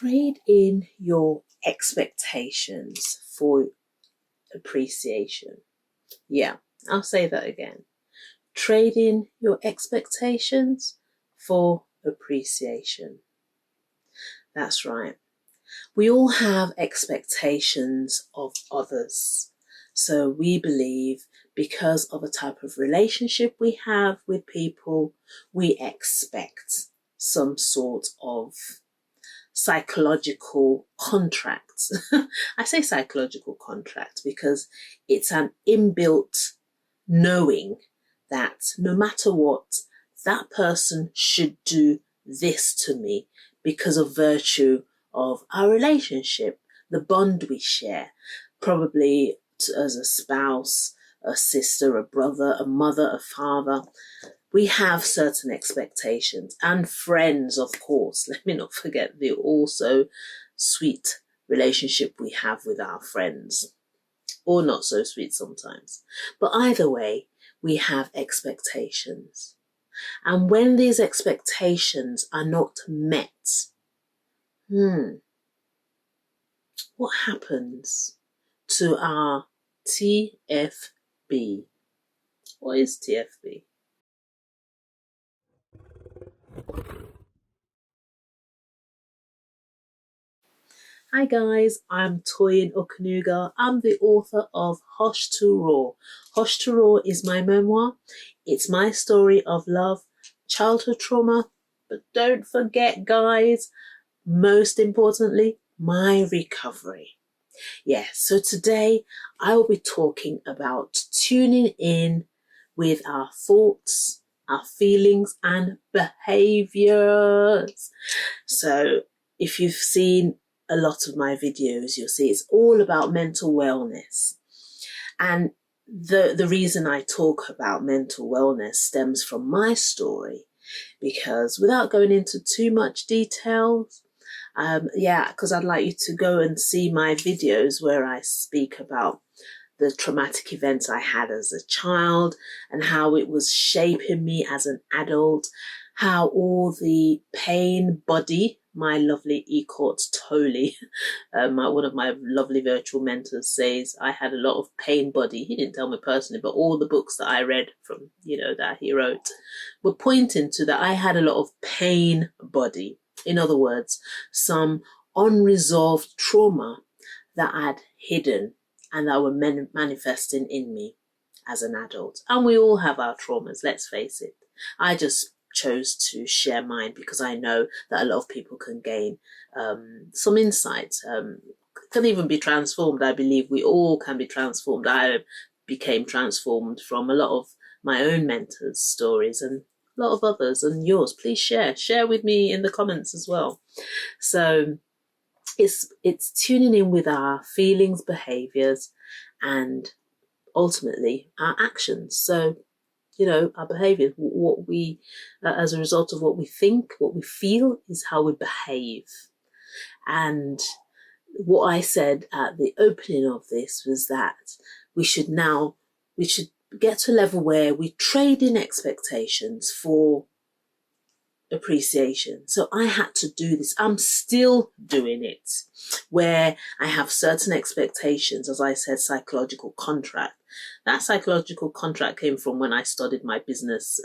Trade in your expectations for appreciation. Yeah, I'll say that again. Trade in your expectations for appreciation. That's right. We all have expectations of others. So we believe because of a type of relationship we have with people, we expect some sort of psychological contract. I say psychological contract because it's an inbuilt knowing that no matter what, that person should do this to me because of virtue of our relationship, the bond we share, probably as a spouse, a sister, a brother, a mother, a father. We have certain expectations, and friends, of course. Let me not forget the also sweet relationship we have with our friends, or not so sweet sometimes. But either way, we have expectations. And when these expectations are not met, what happens to our TFB? What is TFB? Hi guys, I'm Toyin Okanuga. I'm the author of Hush to Raw. Hush to Raw is my memoir. It's my story of love, childhood trauma, but don't forget guys, most importantly, my recovery. So today I will be talking about tuning in with our thoughts, our feelings and behaviours. So if you've seen a lot of my videos, you'll see it's all about mental wellness. And the reason I talk about mental wellness stems from my story, because without going into too much details, because I'd like you to go and see my videos where I speak about the traumatic events I had as a child and how it was shaping me as an adult, how all the pain body, my lovely Eckhart Tolle, one of my lovely virtual mentors says I had a lot of pain body. He didn't tell me personally, but all the books that I read from, that he wrote were pointing to that I had a lot of pain body. In other words, some unresolved trauma that I'd hidden and that were manifesting in me as an adult. And we all have our traumas, let's face it. I just chose to share mine because I know that a lot of people can gain some insight, can even be transformed. I believe we all can be transformed. I became transformed from a lot of my own mentors' stories and a lot of others, and yours. Please share with me in the comments as well. So it's tuning in with our feelings, behaviors, and ultimately our actions. So our behavior, what we, as a result of what we think, what we feel, is how we behave. And what I said at the opening of this was that we should get to a level where we trade in expectations for appreciation. So I had to do this. I'm still doing it, where I have certain expectations, as I said, psychological contract. That psychological contract came from when I studied my business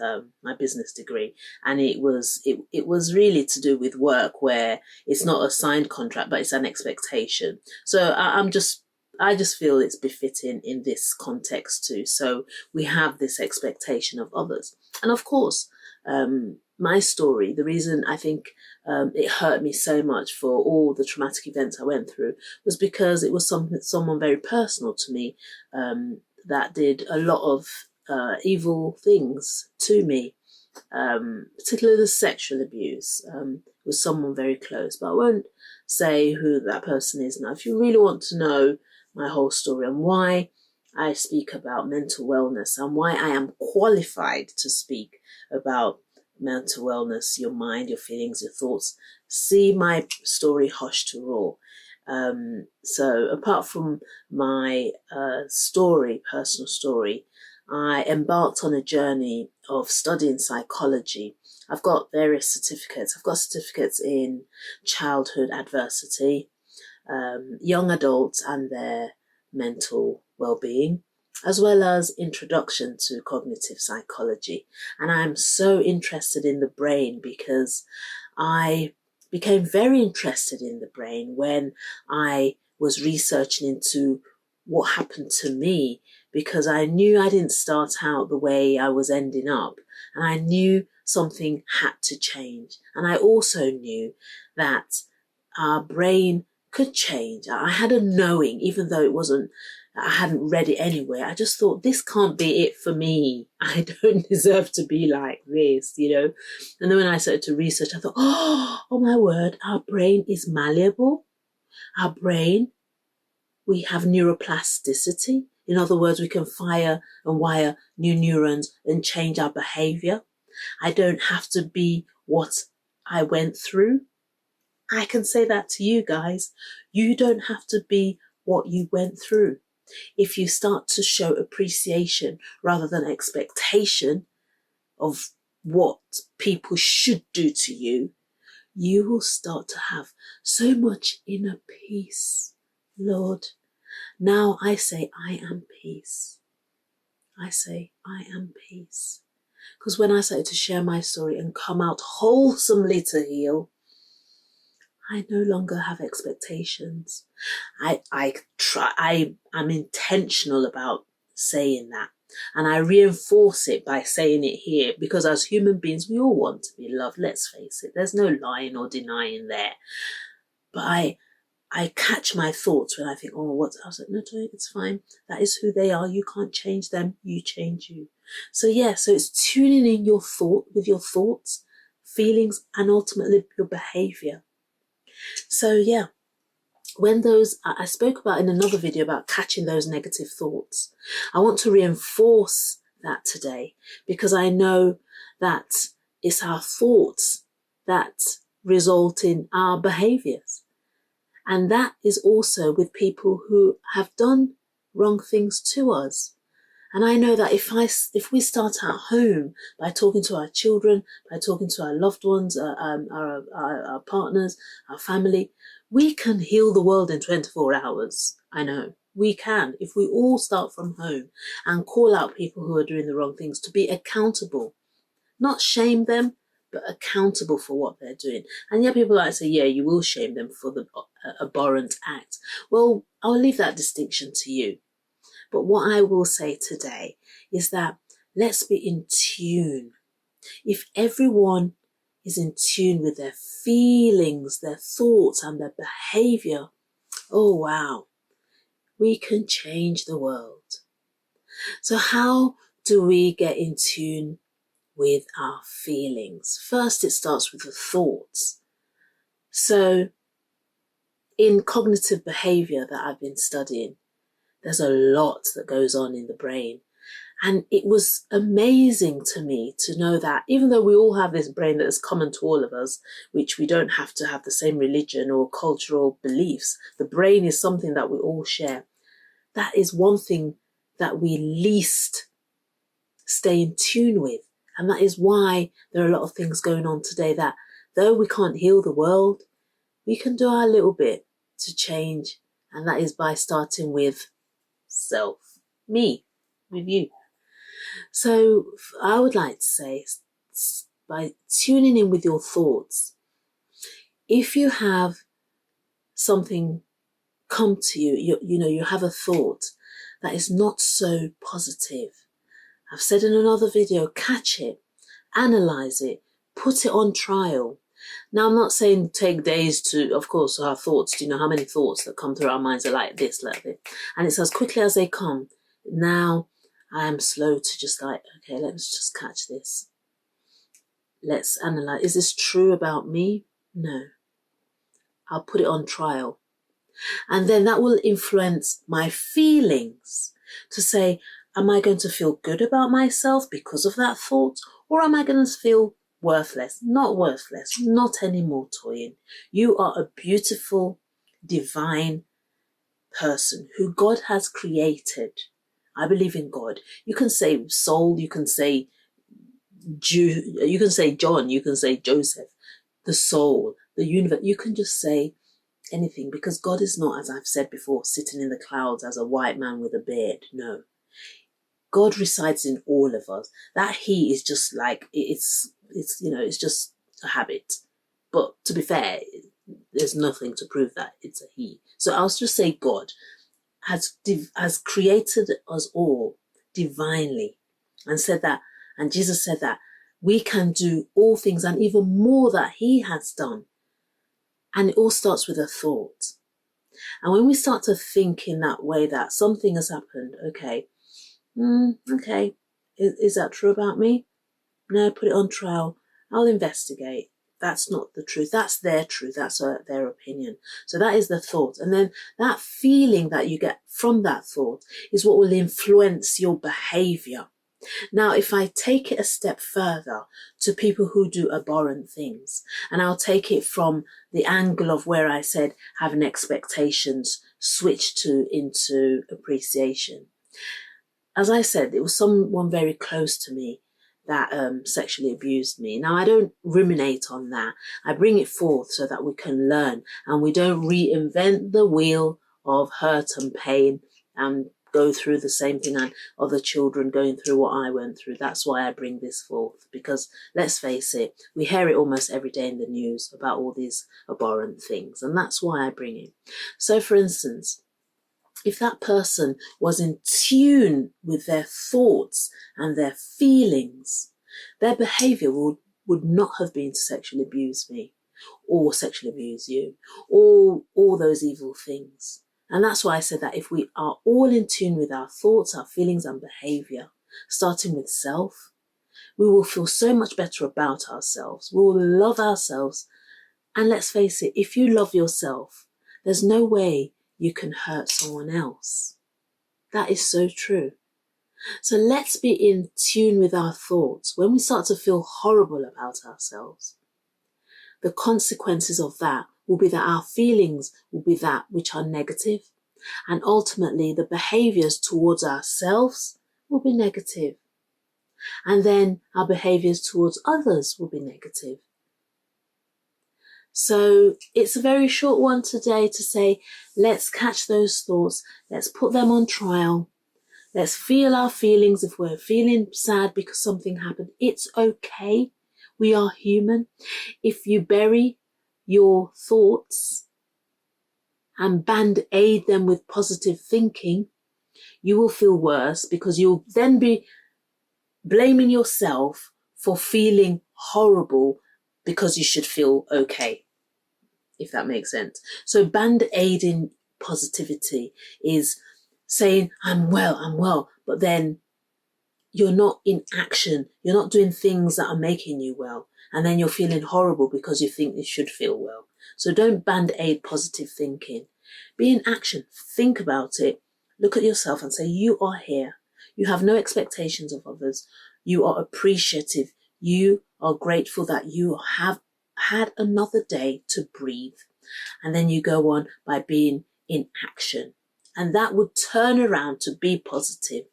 degree, and it was really to do with work, where it's not a signed contract, but it's an expectation. So I just feel it's befitting in this context too. So we have this expectation of others, and of course, my story, the reason I think it hurt me so much for all the traumatic events I went through was because it was someone very personal to me that did a lot of evil things to me, particularly the sexual abuse. Was someone very close, but I won't say who that person is now. If you really want to know my whole story and why I speak about mental wellness and why I am qualified to speak about mental wellness, your mind, your feelings, your thoughts, see my story, Hush to Raw. So apart from my personal story, I embarked on a journey of studying psychology. I've got various certificates. I've got certificates in childhood adversity, young adults and their mental well-being, as well as introduction to cognitive psychology. And I'm so interested in the brain because I became very interested in the brain when I was researching into what happened to me, because I knew I didn't start out the way I was ending up, and I knew something had to change. And I also knew that our brain could change. I had a knowing, even though I hadn't read it anywhere. I just thought, this can't be it for me. I don't deserve to be like this, And then when I started to research, I thought, oh my word, our brain is malleable. Our brain, we have neuroplasticity. In other words, we can fire and wire new neurons and change our behavior. I don't have to be what I went through. I can say that to you guys. You don't have to be what you went through. If you start to show appreciation rather than expectation of what people should do to you, you will start to have so much inner peace. Lord, now I say I am peace. I say I am peace. Because when I started to share my story and come out wholesomely to heal, I no longer have expectations. I'm intentional about saying that. And I reinforce it by saying it here, because as human beings, we all want to be loved. Let's face it. There's no lying or denying there. But I catch my thoughts when I think, oh, what? I was like, no, it's fine. That is who they are. You can't change them. You change you. So it's tuning in with your thoughts, feelings, and ultimately your behavior. So when I spoke about in another video about catching those negative thoughts, I want to reinforce that today, because I know that it's our thoughts that result in our behaviors. And that is also with people who have done wrong things to us. And I know that if we start at home by talking to our children, by talking to our loved ones, our partners, our family, we can heal the world in 24 hours. I know we can, if we all start from home and call out people who are doing the wrong things to be accountable, not shame them, but accountable for what they're doing. And people like to say, you will shame them for the abhorrent act. Well, I'll leave that distinction to you. But what I will say today is that let's be in tune. If everyone is in tune with their feelings, their thoughts, and their behavior, oh wow, we can change the world. So how do we get in tune with our feelings? First, it starts with the thoughts. So in cognitive behavior that I've been studying, there's a lot that goes on in the brain. And it was amazing to me to know that even though we all have this brain that is common to all of us, which we don't have to have the same religion or cultural beliefs, the brain is something that we all share. That is one thing that we least stay in tune with. And that is why there are a lot of things going on today that, though we can't heal the world, we can do our little bit to change. And that is by starting with self, me, with you. So I would like to say, by tuning in with your thoughts, if you have something come to you, you have a thought that is not so positive, I've said in another video, catch it, analyze it, put it on trial. Now, I'm not saying take days to, of course, our thoughts. Do you know how many thoughts that come through our minds are like this, and it's as quickly as they come. Now, I am slow to just okay, let's just catch this. Let's analyze. Is this true about me? No. I'll put it on trial. And then that will influence my feelings to say, am I going to feel good about myself because of that thought? Or am I going to feel worthless? Not worthless, not anymore, Toyin. You are a beautiful, divine person who God has created. I believe in God. You can say soul, you can say you can say John, you can say Joseph, the soul, the universe. You can just say anything, because God is not, as I've said before, sitting in the clouds as a white man with a beard. No. God resides in all of us. That he is just like, it's just a habit. But to be fair, there's nothing to prove that it's a he. So I'll just say God has created us all divinely, and said that, and Jesus said that we can do all things and even more that he has done. And it all starts with a thought. And when we start to think in that way, that something has happened, okay, is that true about me? No, put it on trial. I'll investigate. That's not the truth. That's their truth. That's their opinion. So that is the thought. And then that feeling that you get from that thought is what will influence your behavior. Now, if I take it a step further to people who do abhorrent things, and I'll take it from the angle of where I said having expectations switched into appreciation. As I said, it was someone very close to me that sexually abused me. Now, I don't ruminate on that. I bring it forth so that we can learn, and we don't reinvent the wheel of hurt and pain and go through the same thing and other children going through what I went through. That's why I bring this forth, because let's face it, we hear it almost every day in the news about all these abhorrent things, and that's why I bring it. So, for instance, if that person was in tune with their thoughts and their feelings, their behaviour would not have been to sexually abuse me or sexually abuse you or all those evil things. And that's why I said that if we are all in tune with our thoughts, our feelings and behaviour, starting with self, we will feel so much better about ourselves. We will love ourselves. And let's face it, if you love yourself, there's no way you can hurt someone else. That is so true. So let's be in tune with our thoughts. When we start to feel horrible about ourselves, the consequences of that will be that our feelings will be that which are negative, and ultimately the behaviours towards ourselves will be negative, and then our behaviours towards others will be negative. So it's a very short one today to say, let's catch those thoughts, let's put them on trial, let's feel our feelings. If we're feeling sad because something happened, it's okay. We are human. If you bury your thoughts and band-aid them with positive thinking, you will feel worse, because you'll then be blaming yourself for feeling horrible because you should feel okay, if that makes sense. So band-aiding positivity is saying, I'm well, but then you're not in action. You're not doing things that are making you well. And then you're feeling horrible because you think you should feel well. So don't band-aid positive thinking. Be in action. Think about it. Look at yourself and say, you are here. You have no expectations of others. You are appreciative. You are grateful that you have had another day to breathe. And then you go on by being in action. And that would turn around to be positive.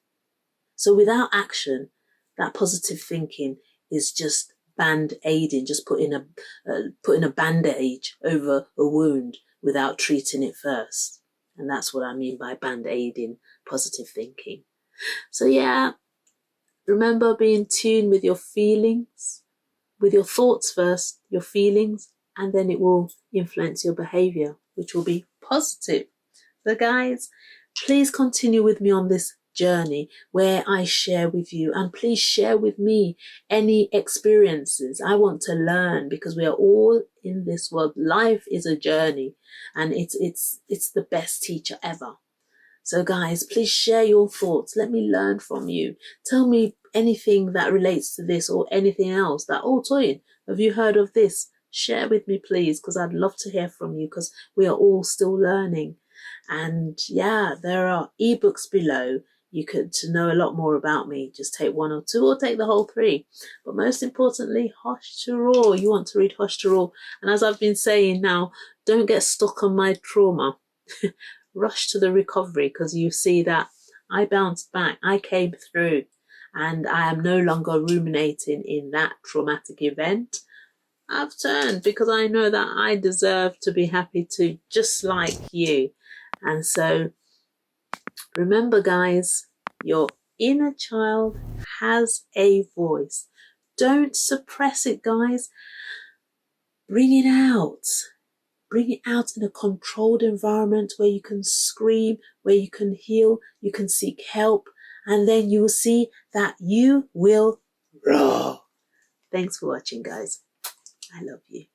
So without action, that positive thinking is just band-aiding, just putting a bandage over a wound without treating it first. And that's what I mean by band-aiding positive thinking. So yeah, remember, be in tune with your feelings, with your thoughts first, your feelings, and then it will influence your behaviour, which will be positive. So guys, please continue with me on this journey where I share with you, and please share with me any experiences. I want to learn, because we are all in this world. Life is a journey, and it's the best teacher ever. So guys, please share your thoughts. Let me learn from you. Tell me anything that relates to this or anything else that, oh Toyin, have you heard of this? Share with me please, because I'd love to hear from you, because we are all still learning. And yeah, there are ebooks below. You could, to know a lot more about me, just take one or two, or take the whole 3. But most importantly, Hush to Roar. You want to read Hush to Roar. And as I've been saying now, don't get stuck on my trauma. Rush to the recovery, because you see that I bounced back. I came through. and I am no longer ruminating in that traumatic event. I've turned because I know that I deserve to be happy too, just like you. And so remember, guys, your inner child has a voice. Don't suppress it, guys. Bring it out. Bring it out in a controlled environment where you can scream, where you can heal, you can seek help, and then you will see that you will roar. Thanks for watching, guys. I love you.